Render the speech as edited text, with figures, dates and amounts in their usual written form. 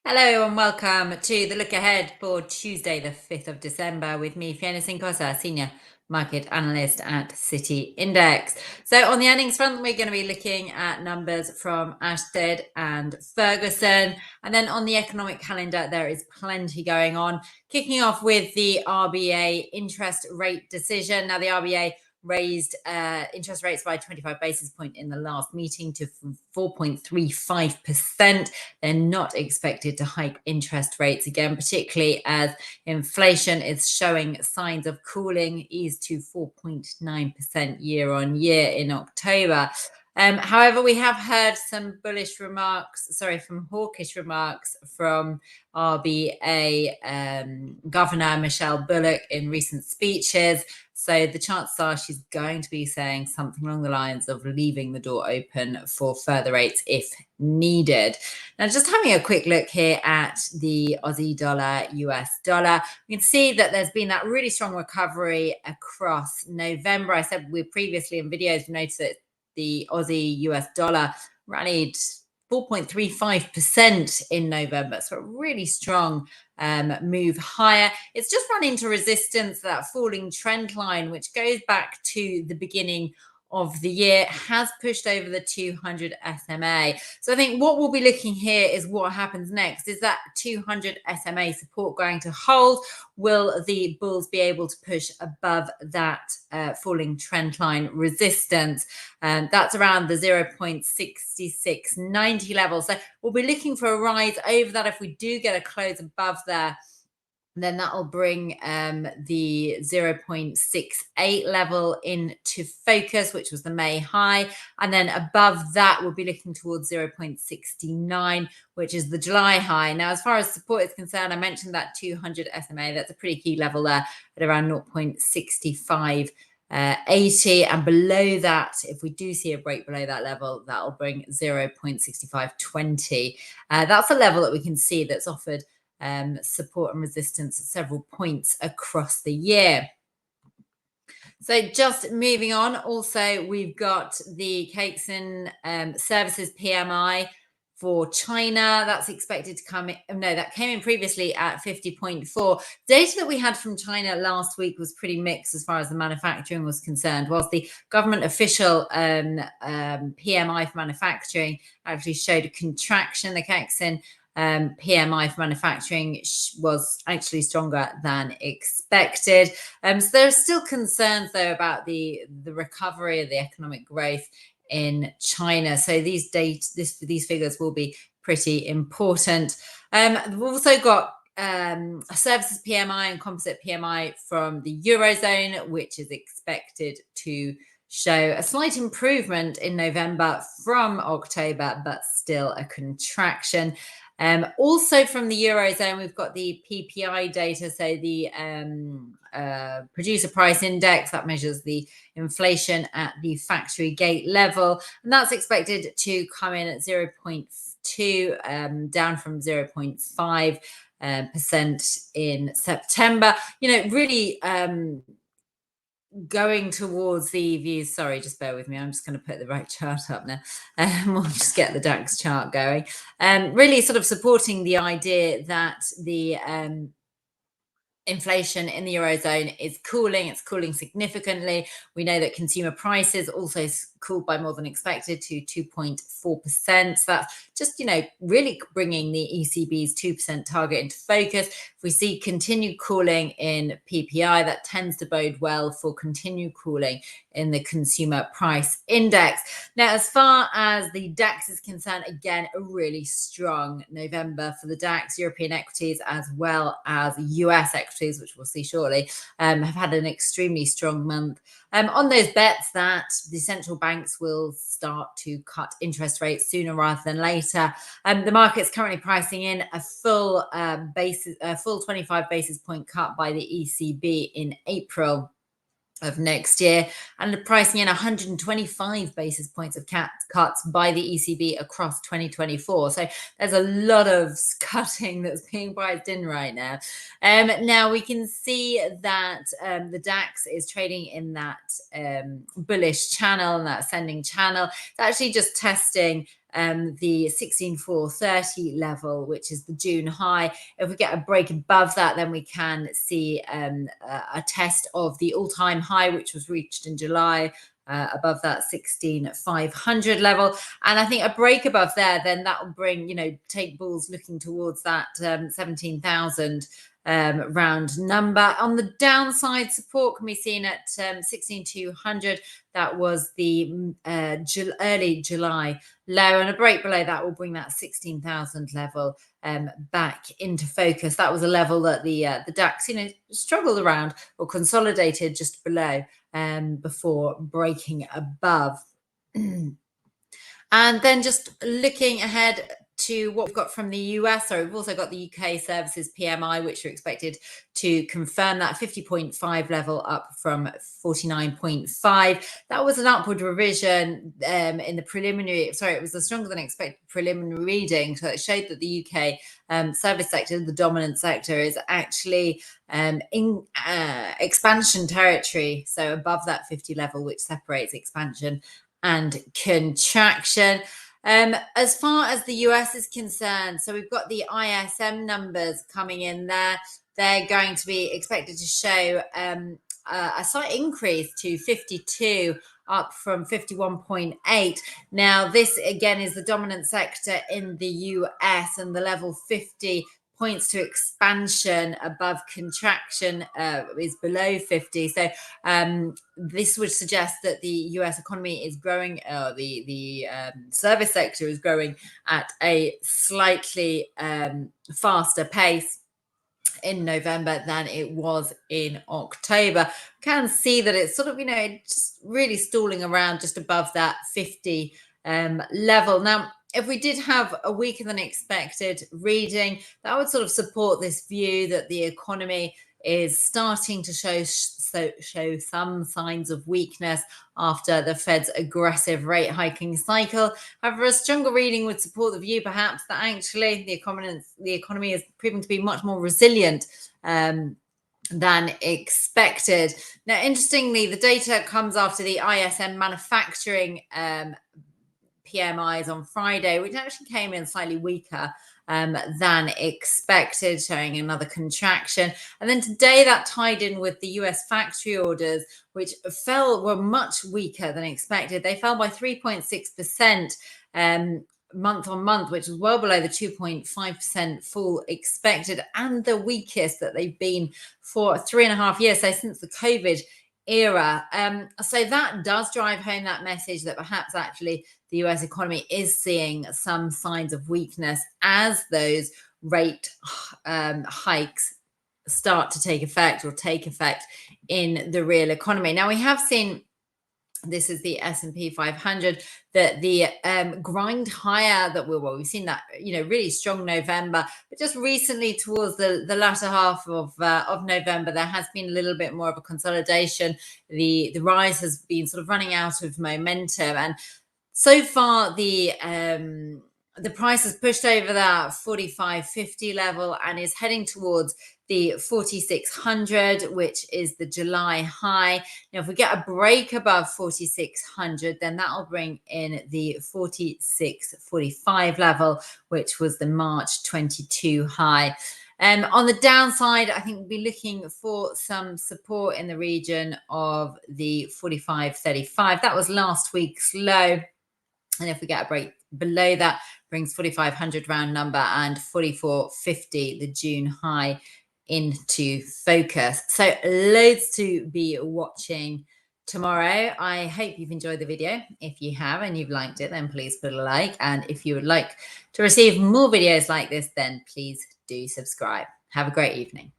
Hello and welcome to the look ahead for Tuesday, the 5th of December, with me, Fiona Sinkosa, Senior Market Analyst at City Index. So, on the earnings front, we're going to be looking at numbers from Ashtead and Ferguson. And then on the economic calendar, there is plenty going on. Kicking off with the RBA interest rate decision. Now, the RBA raised interest rates by 25 basis points in the last meeting to 4.35%. They're not expected to hike interest rates again, particularly as inflation is showing signs of cooling, eased to 4.9% year on year in October. However, we have heard some hawkish remarks from RBA Governor Michelle Bullock in recent speeches. So the chances are she's going to be saying something along the lines of leaving the door open for further rates if needed. Now, just having a quick look here at the Aussie dollar, US dollar, we can see that there's been that really strong recovery across November. I said we previously in videos noticed that the Aussie US dollar rallied 4.35% in November. So a really strong move higher. It's just run into resistance, that falling trend line, which goes back to the beginning of the year, has pushed over the 200 SMA. So I think what we'll be looking here is what happens next. Is that 200 SMA support going to hold? Will the bulls be able to push above that falling trend line resistance? That's around the 0.6690 level. So we'll be looking for a rise over that. If we do get a close above there, then that will bring the 0.68 level into focus, which was the May high. And then above that, we'll be looking towards 0.69, which is the July high. Now, as far as support is concerned, I mentioned that 200 SMA. That's a pretty key level there at around 0.65. 80, and below that, if we do see a break below that level, that will bring 0.6520. That's a level that we can see that's offered support and resistance at several points across the year. So just moving on, also we've got the Cakes and Services PMI for China. That's expected to come in. No, that came in previously at 50.4. Data that we had from China last week was pretty mixed as far as the manufacturing was concerned. Whilst the government official PMI for manufacturing actually showed a contraction, the Cakes and PMI for manufacturing was actually stronger than expected. So there are still concerns, though, about the recovery of the economic growth in China. So these figures will be pretty important. We've also got a services PMI and composite PMI from the Eurozone, which is expected to show a slight improvement in November from October, but still a contraction. Also from the Eurozone, we've got the PPI data, so the producer price index that measures the inflation at the factory gate level, and that's expected to come in at 0.2, down from 0.5% in September. Really going towards the views. Sorry, just bear with me. I'm just going to put the right chart up now. We'll just get the DAX chart going. Really sort of supporting the idea that the inflation in the Eurozone is cooling. It's cooling significantly. We know that consumer prices also cooled by more than expected to 2.4%. So that's just, really bringing the ECB's 2% target into focus. If we see continued cooling in PPI, that tends to bode well for continued cooling in the consumer price index. Now, as far as the DAX is concerned, again, a really strong November for the DAX. European equities as well as US equities, which we'll see shortly, have had an extremely strong month. On those bets that the central banks will start to cut interest rates sooner rather than later. The market's currently pricing in a full 25 basis point cut by the ECB in April of next year, and pricing in 125 basis points of cuts by the ECB across 2024. So there's a lot of cutting that's being priced in right now. Now we can see that the DAX is trading in that bullish channel and that ascending channel. It's actually just testing the 16,430 level, which is the June high. If we get a break above that, then we can see a test of the all-time high, which was reached in July, above that 16,500 level. And I think a break above there, then that will bring, take bulls looking towards that 17,000 round number. On the downside, support can be seen at 16,200. That was the early July low, and a break below that will bring that 16,000 level back into focus. That was a level that the DAX, struggled around or consolidated just below before breaking above. And then just looking ahead to what we've got from the US. So we've also got the UK services PMI, which are expected to confirm that 50.5 level, up from 49.5. That was an upward revision in the preliminary. Sorry, it was a stronger than expected preliminary reading. So it showed that the UK service sector, the dominant sector, is actually in expansion territory. So above that 50 level, which separates expansion and contraction. As far as the US is concerned, so we've got the ISM numbers coming in there. They're going to be expected to show a slight increase to 52, up from 51.8. Now, this again is the dominant sector in the US, and the level 50 points to expansion above contraction is below 50. So this would suggest that the US economy is growing, the service sector is growing at a slightly faster pace in November than it was in October. Can see that it's sort of, just really stalling around just above that 50 level. Now, if we did have a weaker than expected reading, that would sort of support this view that the economy is starting to show some signs of weakness after the Fed's aggressive rate hiking cycle. However, a stronger reading would support the view perhaps that actually the economy is proving to be much more resilient than expected. Now, interestingly, the data comes after the ISM manufacturing PMIs on Friday, which actually came in slightly weaker than expected, showing another contraction. And then today that tied in with the US factory orders, which were much weaker than expected. They fell by 3.6% month on month, which was well below the 2.5% fall expected, and the weakest that they've been for 3.5 years, so since the COVID era. So that does drive home that message that perhaps actually the US economy is seeing some signs of weakness as those rate hikes start to take effect in the real economy. Now, we have seen, this is the S&P 500, that the grind higher that we've seen that, really strong November, but just recently towards the latter half of November, there has been a little bit more of a consolidation. The rise has been sort of running out of momentum, and so far the price has pushed over that 45.50 level and is heading towards the 4600, which is the July high. Now, if we get a break above 4600, then that will bring in the 4645 level, which was the March 22 high. On the downside, I think we'll be looking for some support in the region of the 45.35. That was last week's low. And if we get a break below that, brings 4,500 round number and 44.50, the June high, into focus. So loads to be watching tomorrow. I hope you've enjoyed the video. If you have and you've liked it, then please put a like. And if you would like to receive more videos like this, then please do subscribe. Have a great evening.